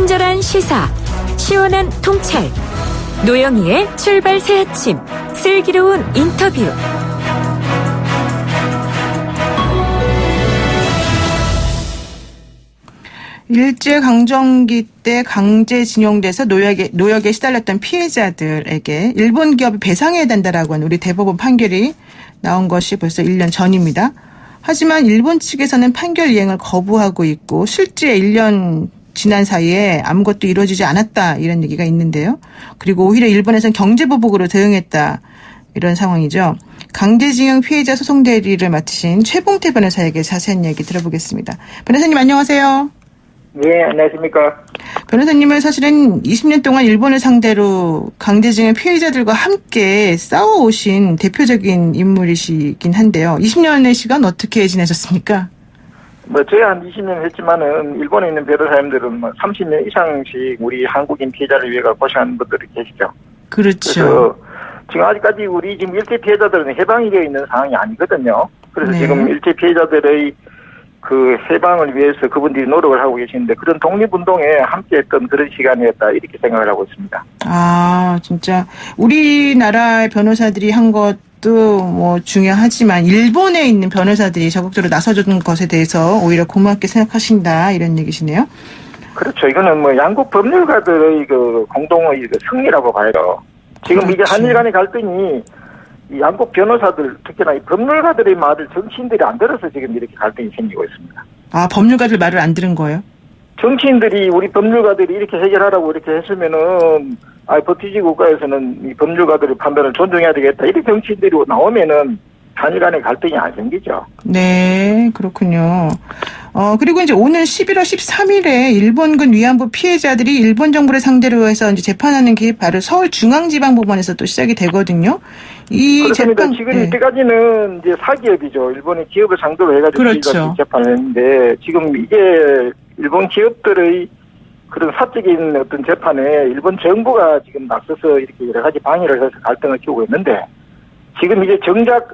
친절한 시사, 시원한 통찰, 노영희의 출발 새 아침, 슬기로운 인터뷰. 일제강점기 때 강제징용돼서 노역에 시달렸던 피해자들에게 일본 기업이 배상해야 된다라고 하는 우리 대법원 판결이 나온 것이 벌써 1년 전입니다. 하지만 일본 측에서는 판결 이행을 거부하고 있고 실제 1년 지난 사이에 아무것도 이루어지지 않았다 이런 얘기가 있는데요. 그리고 오히려 일본에서는 경제보복으로 대응했다 이런 상황이죠. 강제징용 피해자 소송 대리를 맡으신 최봉태 변호사에게 자세한 얘기 들어보겠습니다. 변호사님 안녕하세요. 네, 안녕하십니까. 변호사님은 사실은 20년 동안 일본을 상대로 강제징용 피해자들과 함께 싸워오신 대표적인 인물이시긴 한데요. 20년의 시간 어떻게 지내셨습니까? 저야 한 20년 했지만은, 일본에 있는 변호사님들은 30년 이상씩 우리 한국인 피해자를 위해 고생하는 분들이 계시죠. 그렇죠. 그래서 지금 아직까지 우리 지금 일제 피해자들은 해방이 되어 있는 상황이 아니거든요. 그래서 네. 지금 일제 피해자들의 그 해방을 위해서 그분들이 노력을 하고 계시는데 그런 독립운동에 함께했던 그런 시간이었다 이렇게 생각을 하고 있습니다. 아 진짜 우리나라의 변호사들이 한 것도 뭐 중요하지만 일본에 있는 변호사들이 적극적으로 나서주는 것에 대해서 오히려 고맙게 생각하신다 이런 얘기시네요. 그렇죠. 이거는 뭐 양국 법률가들의 그 공동의 그 승리라고 봐요. 지금 그렇죠. 이게 한일 간의 갈등이 이 양국 변호사들, 특히나 이 법률가들의 말을 정치인들이 안 들어서 지금 이렇게 갈등이 생기고 있습니다. 아, 법률가들 말을 안 들은 거예요? 정치인들이 우리 법률가들이 이렇게 해결하라고 이렇게 했으면은, 법치주의 국가에서는 이 법률가들의 판단을 존중해야 되겠다. 이렇게 정치인들이 나오면은 한일 간의 갈등이 안 생기죠. 네, 그렇군요. 그리고 이제 오는 11월 13일에 일본군 위안부 피해자들이 일본 정부를 상대로 해서 이제 재판하는 게 바로 서울중앙지방법원에서 또 시작이 되거든요. 이 그렇습니다. 재판 지금 네. 이때까지는 이제 사기업이죠. 일본의 기업을 상대로 해가지고 그렇죠. 재판을 했는데 지금 이게 일본 기업들의 그런 사적인 어떤 재판에 일본 정부가 지금 나서서 이렇게 여러 가지 방해를 해서 갈등을 키우고 있는데 지금 이제 정작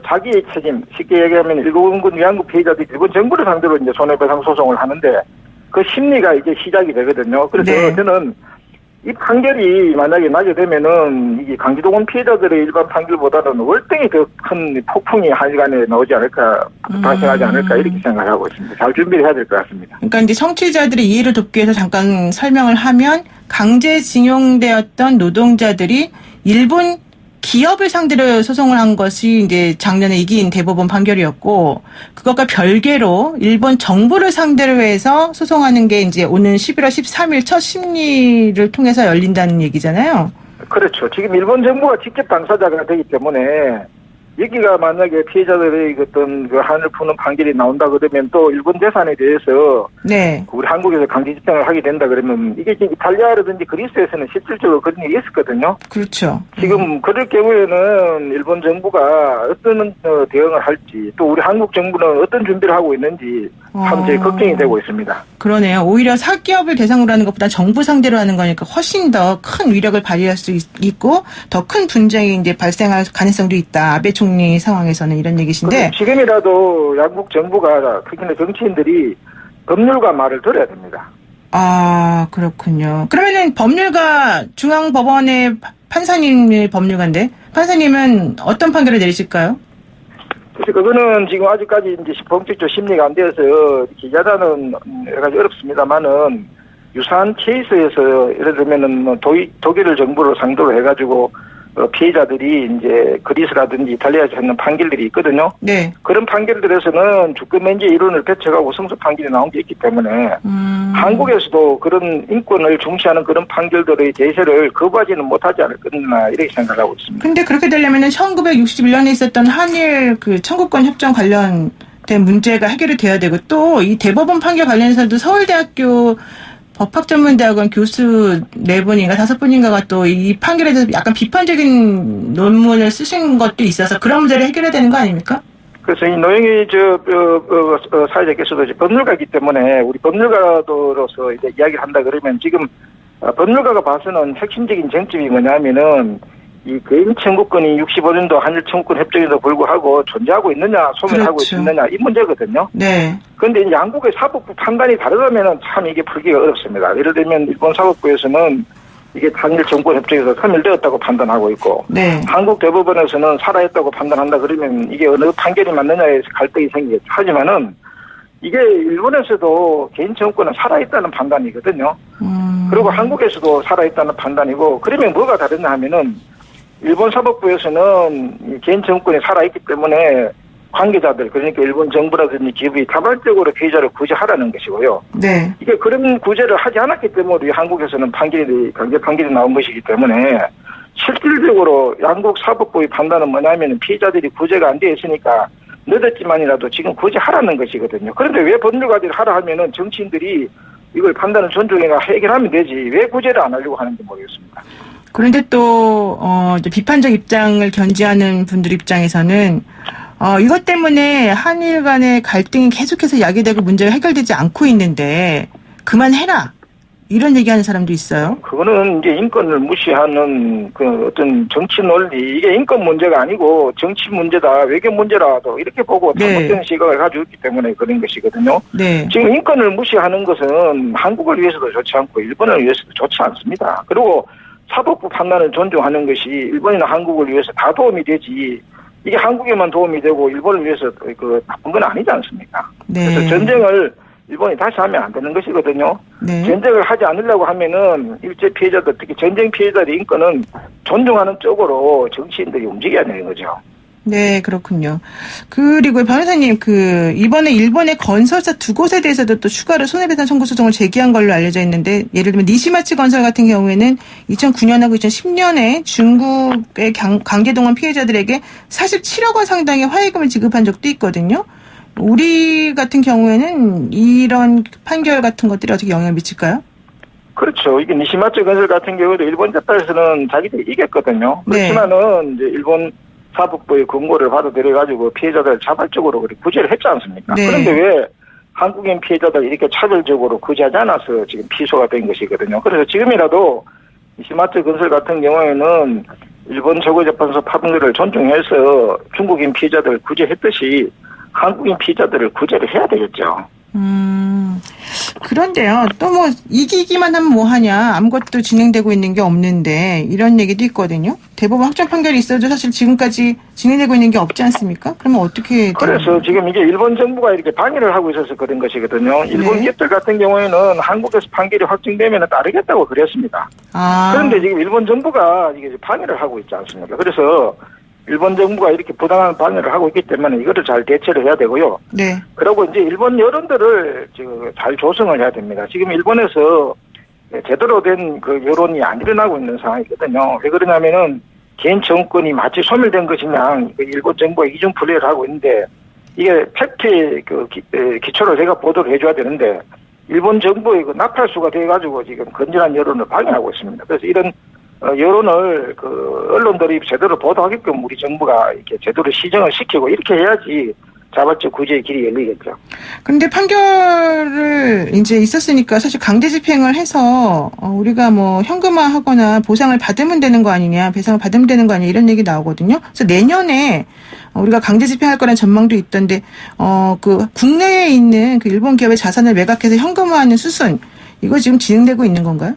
자기의 책임, 쉽게 얘기하면 일본군 위안부 피해자들이 일본 정부를 상대로 이제 손해배상 소송을 하는데 그 심리가 이제 시작이 되거든요. 그래서 네. 저는 이 판결이 만약에 나게 되면은 이게 강제동원 피해자들의 일반 판결보다는 월등히 더 큰 폭풍이 한일간에 나오지 않을까, 발생하지 않을까 이렇게 생각하고 있습니다. 잘 준비를 해야 될 것 같습니다. 그러니까 이제 청취자들의 이해를 돕기 위해서 잠깐 설명을 하면 강제징용되었던 노동자들이 일본 기업을 상대로 소송을 한 것이 이제 작년에 이긴 대법원 판결이었고 그것과 별개로 일본 정부를 상대로 해서 소송하는 게 이제 오는 11월 13일 첫 심리를 통해서 열린다는 얘기잖아요. 그렇죠. 지금 일본 정부가 직접 당사자가 되기 때문에 여기가 만약에 피해자들의 어떤 그 한을 푸는 판결이 나온다 그러면 또 일본 재산에 대해서 네. 우리 한국에서 강제 집행을 하게 된다 그러면 이게 지금 이탈리아라든지 그리스에서는 실질적으로 그런 일이 있었거든요. 그렇죠. 지금 그럴 경우에는 일본 정부가 어떤 대응을 할지 또 우리 한국 정부는 어떤 준비를 하고 있는지 참 제 걱정이 되고 있습니다. 그러네요. 오히려 사기업을 대상으로 하는 것보다 정부 상대로 하는 거니까 훨씬 더 큰 위력을 발휘할 수 있고 더 큰 분쟁이 이제 발생할 가능성도 있다. 아베 총리 상황에서는 이런 얘기신데 지금이라도 양국 정부가 특히나 정치인들이 법률가 말을 들어야 됩니다. 아 그렇군요. 그러면은 법률가 중앙법원의 판사님이 법률가인데 판사님은 어떤 판결을 내리실까요? 그래서 그거는 지금 아직까지 이제 본격적 심리가 안 되어서 기자단은 여러 가지 어렵습니다만은 유사한 케이스에서 예를 들면은 뭐 독일 정부를 상대로 해가지고 피해자들이 이제 그리스라든지 이탈리아에서 했는 판결들이 있거든요. 네. 그런 판결들에서는 주권면제 이론을 배척하고 승소 판결이 나온 게 있기 때문에 한국에서도 그런 인권을 중시하는 그런 판결들의 제시를 거부하지는 못하지 않을 거나 이렇게 생각하고 있습니다. 근데 그렇게 되려면은 1961년에 있었던 한일 그 청구권 협정 관련된 문제가 해결이 돼야 되고 또 이 대법원 판결 관련해서도 서울대학교 법학전문대학원 교수 4분인가 5분인가가 또 이 판결에 대해서 약간 비판적인 논문을 쓰신 것도 있어서 그런 문제를 해결해야 되는 거 아닙니까? 그래서 이 노영희 사회자께서도 법률가이기 때문에 우리 법률가로서 이제 이야기를 한다 그러면 지금 법률가가 봐서는 핵심적인 쟁점이 뭐냐면은 이 개인 청구권이 65년도 한일 청구권 협정에도 불구하고 존재하고 있느냐, 소멸하고 그렇죠. 있느냐 이 문제거든요. 네. 그런데 이제 양국의 사법부 판단이 다르다면은 참 이게 풀기가 어렵습니다. 예를 들면 일본 사법부에서는 이게 한일 정권 협정에서 소멸되었다고 판단하고 있고, 네. 한국 대법원에서는 살아있다고 판단한다 그러면 이게 어느 판결이 맞느냐에서 갈등이 생기겠죠. 하지만은 이게 일본에서도 개인 청구권은 살아있다는 판단이거든요. 그리고 한국에서도 살아있다는 판단이고, 그러면 뭐가 다르냐 하면은 일본 사법부에서는 이 개인 청구권이 살아있기 때문에 관계자들, 그러니까 일본 정부라든지 기업이 자발적으로 피해자를 구제하라는 것이고요. 네. 이게 그런 구제를 하지 않았기 때문에 한국에서는 강제 판결이 나온 것이기 때문에 실질적으로 양국 사법부의 판단은 뭐냐면 피해자들이 구제가 안 돼 있으니까 늦었지만이라도 지금 구제하라는 것이거든요. 그런데 왜 법률가들이 하라 하면은 정치인들이 이걸 판단을 존중해가 해결하면 되지 왜 구제를 안 하려고 하는지 모르겠습니다. 그런데 또 이제 비판적 입장을 견지하는 분들 입장에서는 이것 때문에 한일 간의 갈등이 계속해서 야기되고 문제가 해결되지 않고 있는데 그만해라 이런 얘기하는 사람도 있어요. 그거는 이제 인권을 무시하는 그 어떤 정치 논리, 이게 인권 문제가 아니고 정치 문제다, 외교 문제라도 이렇게 보고 잘못된 시각을 가지고 있기 때문에 그런 것이거든요. 네. 지금 인권을 무시하는 것은 한국을 위해서도 좋지 않고 일본을 위해서도 좋지 않습니다. 그리고 사법부 판단을 존중하는 것이 일본이나 한국을 위해서 다 도움이 되지, 이게 한국에만 도움이 되고 일본을 위해서 그 나쁜 건 아니지 않습니까? 네. 그래서 전쟁을 일본이 다시 하면 안 되는 것이거든요. 네. 전쟁을 하지 않으려고 하면은 일제 피해자들, 특히 전쟁 피해자들의 인권은 존중하는 쪽으로 정치인들이 움직여야 되는 거죠. 네, 그렇군요. 그리고 변호사님, 이번에 일본의 건설사 두 곳에 대해서도 또 추가로 손해배상 청구 소송을 제기한 걸로 알려져 있는데, 예를 들면 니시마치 건설 같은 경우에는 2009년하고 2010년에 중국의 강제동원 피해자들에게 47억 원 상당의 화해금을 지급한 적도 있거든요. 우리 같은 경우에는 이런 판결 같은 것들이 어떻게 영향을 미칠까요? 그렇죠. 이게 니시마츠 건설 같은 경우도 일본 재판에서는 자기들이 이겼거든요. 네. 그렇지만은 이제 일본 사법부의 권고를 받아들여가지고 피해자들 자발적으로 그렇게 구제를 했지 않습니까? 네. 그런데 왜 한국인 피해자들 이렇게 차별적으로 구제하지 않아서 지금 피소가 된 것이거든요. 그래서 지금이라도 니시마츠 건설 같은 경우에는 일본 최고재판소 판결을 존중해서 중국인 피해자들을 구제했듯이 한국인 피해자들을 구제를 해야 되겠죠. 그런데요, 또 이기기만 하면 뭐 하냐, 아무것도 진행되고 있는 게 없는데, 이런 얘기도 있거든요. 대법원 확정 판결이 있어도 사실 지금까지 진행되고 있는 게 없지 않습니까? 그러면 어떻게. 그래서 지금 이게 일본 정부가 이렇게 방해를 하고 있어서 그런 것이거든요. 일본 기업들 같은 경우에는 한국에서 판결이 확정되면 따르겠다고 그랬습니다. 그런데 지금 일본 정부가 이게 방해를 하고 있지 않습니까? 그래서 일본 정부가 이렇게 부당한 방해를 하고 있기 때문에 이거를 잘 대처를 해야 되고요. 네. 그리고 이제 일본 여론들을 지금 잘 조성을 해야 됩니다. 지금 일본에서 제대로 된 그 여론이 안 일어나고 있는 상황이거든요. 왜 그러냐면은 개인 정권이 마치 소멸된 것이냐 일본 정부가 이중 플레이를 하고 있는데 이게 팩트의 기초로 제가 보도를 해줘야 되는데 일본 정부의 그 나팔수가 돼가지고 지금 건전한 여론을 방해하고 있습니다. 그래서 이런 여론을 언론들이 제대로 보도하게끔 우리 정부가 이렇게 제대로 시정을 시키고 이렇게 해야지 자발적 구제의 길이 열리겠죠. 그런데 판결을 이제 있었으니까 사실 강제 집행을 해서 우리가 현금화하거나 보상을 받으면 되는 거 아니냐, 배상을 받으면 되는 거 아니냐 이런 얘기 나오거든요. 그래서 내년에 우리가 강제 집행할 거라는 전망도 있던데 국내에 있는 일본 기업의 자산을 매각해서 현금화하는 수순 이거 지금 진행되고 있는 건가요?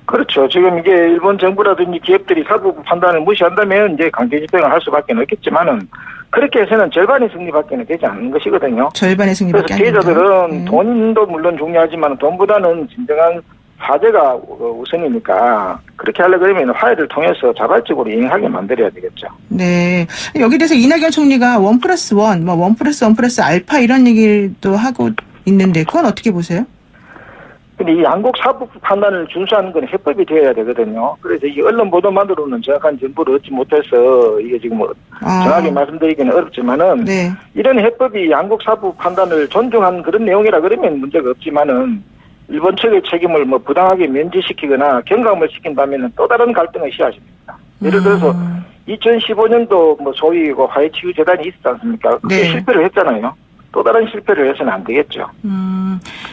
그렇죠. 지금 이게 일본 정부라든지 기업들이 사법부 판단을 무시한다면 이제 강제 집행을 할 수밖에 없겠지만은 그렇게 해서는 절반의 승리밖에 되지 않는 것이거든요. 절반의 승리밖에 안 된다. 그래서 피해자들은 돈도 물론 중요하지만 돈보다는 진정한 사죄가 우선이니까 그렇게 하려고 그러면 화해를 통해서 자발적으로 이행하게 만들어야 되겠죠. 네. 여기 대해서 이낙연 총리가 1+1, 1+1+α 이런 얘기도 하고 있는데 그건 어떻게 보세요? 근데 이 양국 사법부 판단을 준수하는 건 해법이 되어야 되거든요. 그래서 이 언론 보도만으로는 정확한 정보를 얻지 못해서 이게 지금 정확히 말씀드리기는 어렵지만은 이런 해법이 양국 사법부 판단을 존중한 그런 내용이라 그러면 문제가 없지만은 일본 측의 책임을 부당하게 면제시키거나 경감을 시킨다면은 또 다른 갈등을 시작합니다. 예를 들어서 2015년도 소위 화해치유재단이 있었지 않습니까? 그게 실패를 했잖아요. 또 다른 실패를 해서는 안 되겠죠.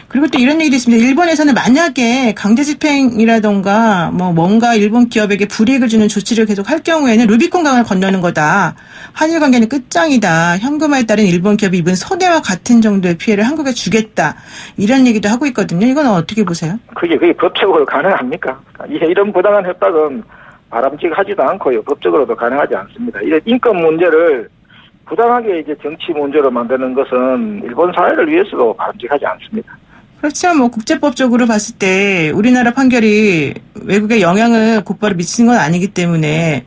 그리고 또 이런 얘기도 있습니다. 일본에서는 만약에 강제집행이라던가 뭔가 일본 기업에게 불이익을 주는 조치를 계속 할 경우에는 루비콘 강을 건너는 거다. 한일 관계는 끝장이다. 현금화에 따른 일본 기업이 입은 손해와 같은 정도의 피해를 한국에 주겠다. 이런 얘기도 하고 있거든요. 이건 어떻게 보세요? 그게 법적으로 가능합니까? 이런 부당한 협박은 바람직하지도 않고요. 법적으로도 가능하지 않습니다. 이런 인권 문제를 부당하게 이제 정치 문제로 만드는 것은 일본 사회를 위해서도 바람직하지 않습니다. 그렇지만 국제법적으로 봤을 때 우리나라 판결이 외국에 영향을 곧바로 미치는 건 아니기 때문에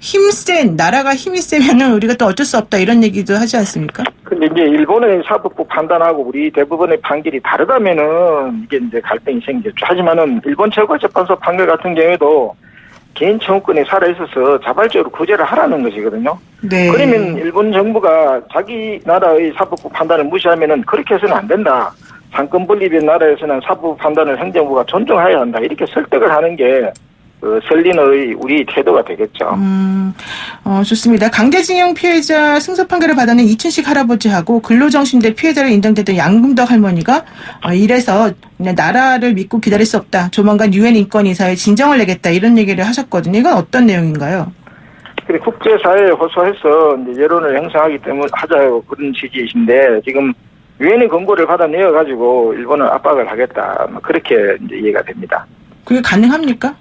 나라가 힘이 세면은 우리가 또 어쩔 수 없다 이런 얘기도 하지 않습니까? 근데 이제 일본의 사법부 판단하고 우리 대법원의 판결이 다르다면은 이게 이제 갈등이 생기죠. 하지만은 일본 최고재판소 판결 같은 경우에도 개인 청구권이 살아있어서 자발적으로 구제를 하라는 것이거든요. 네. 그러면 일본 정부가 자기 나라의 사법부 판단을 무시하면은 그렇게 해서는 안 된다. 상권 분립인 나라에서는 사법부 판단을 행정부가 존중해야 한다. 이렇게 설득을 하는 게 설린의 우리 태도가 되겠죠. 좋습니다. 강제징용 피해자 승소 판결을 받아낸 이춘식 할아버지하고 근로정신대 피해자로 인정됐던 양금덕 할머니가 이래서 그냥 나라를 믿고 기다릴 수 없다. 조만간 유엔 인권이사에 진정을 내겠다. 이런 얘기를 하셨거든요. 이건 어떤 내용인가요? 그래 국제사회에 호소해서 이제 여론을 형성하기 때문에 하자고 그런 취지이신데 지금 유엔의 권고를 받아내어 가지고 일본을 압박을 하겠다. 그렇게 이제 이해가 됩니다. 그게 가능합니까?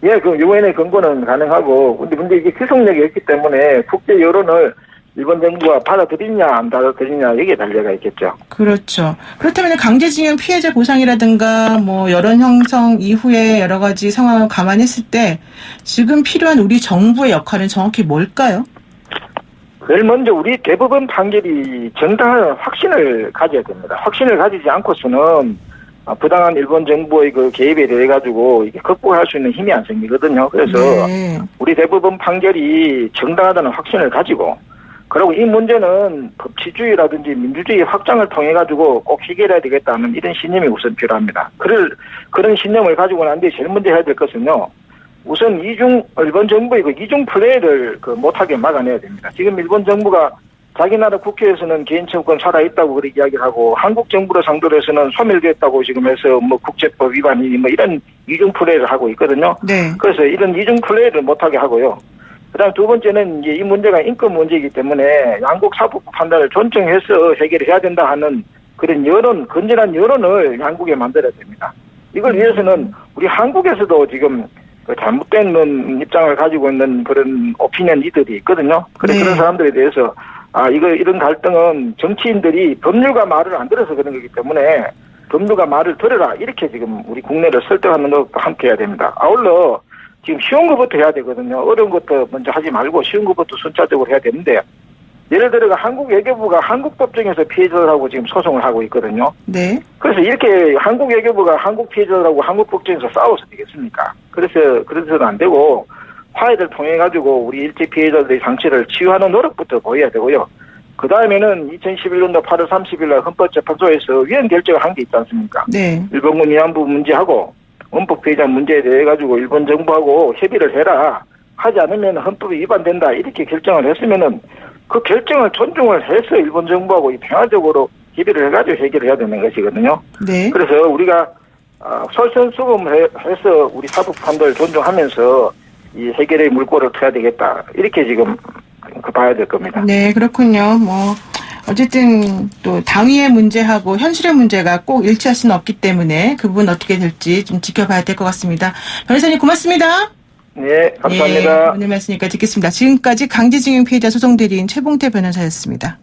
예, 그 유엔의 권고는 가능하고 근데 이게 기속력이 있기 때문에 국제 여론을 일본 정부가 받아들이냐 안 받아들이냐 여기에 달려가 있겠죠. 그렇죠. 그렇다면 강제징용 피해자 보상이라든가 여론 형성 이후에 여러 가지 상황을 감안했을 때 지금 필요한 우리 정부의 역할은 정확히 뭘까요? 제일 먼저 우리 대법원 판결이 정당한 확신을 가져야 됩니다. 확신을 가지지 않고서는 부당한 일본 정부의 그 개입에 대해 가지고 이게 극복할 수 있는 힘이 안 생기거든요. 그래서 네. 우리 대법원 판결이 정당하다는 확신을 가지고 그리고 이 문제는 법치주의라든지 민주주의 확장을 통해 가지고 꼭 해결해야 되겠다는 이런 신념이 우선 필요합니다. 그런 신념을 가지고 난 뒤에 제일 먼저 해야 될 것은요. 우선 일본 정부의 그 이중 플레이를 못하게 막아내야 됩니다. 지금 일본 정부가 자기 나라 국회에서는 개인청구권 살아있다고 그렇게 이야기를 하고 한국 정부를 상대로 해서는 소멸됐다고 지금 해서 국제법 위반이니 이런 이중 플레이를 하고 있거든요. 네. 그래서 이런 이중 플레이를 못하게 하고요. 그다음 두 번째는 이제 이 문제가 인권 문제이기 때문에 양국 사법부 판단을 존중해서 해결을 해야 된다 하는 그런 건전한 여론을 양국에 만들어야 됩니다. 이걸 위해서는 우리 한국에서도 지금 잘못된 입장을 가지고 있는 그런 오피니언 리더들이 있거든요. 네. 그런 사람들에 대해서 이런 갈등은 정치인들이 법률가 말을 안 들어서 그런 거기 때문에 법률가 말을 들어라. 이렇게 지금 우리 국내를 설득하는 것도 함께 해야 됩니다. 아울러 지금 쉬운 것부터 해야 되거든요. 어려운 것도 먼저 하지 말고 쉬운 것부터 순차적으로 해야 되는데 예를 들어 한국 외교부가 한국 법정에서 피해자들하고 지금 소송을 하고 있거든요. 네. 그래서 이렇게 한국 외교부가 한국 피해자들하고 한국 법정에서 싸워서 되겠습니까? 그래서는 안 되고 화해를 통해 가지고 우리 일제 피해자들의 상처를 치유하는 노력부터 보여야 되고요. 그 다음에는 2011년도 8월 30일 날 헌법재판소에서 위헌 결정을 한 게 있지 않습니까? 네. 일본군 위안부 문제하고 원법 피해자 문제에 대해 가지고 일본 정부하고 협의를 해라. 하지 않으면 헌법이 위반된다. 이렇게 결정을 했으면은 그 결정을 존중을 해서 일본 정부하고 평화적으로 협의를 해가지고 해결을 해야 되는 것이거든요. 네. 그래서 우리가 솔선수범해서 우리 사법 판단을 존중하면서 이 해결의 물꼬를 트야 되겠다. 이렇게 지금 봐야 될 겁니다. 네, 그렇군요. 어쨌든 또 당위의 문제하고 현실의 문제가 꼭 일치할 수는 없기 때문에 그 부분 어떻게 될지 좀 지켜봐야 될 것 같습니다. 변호사님 고맙습니다. 네, 감사합니다. 네, 오늘 말씀이니까 듣겠습니다. 지금까지 강제징용 피해자 소송대리인 최봉태 변호사였습니다.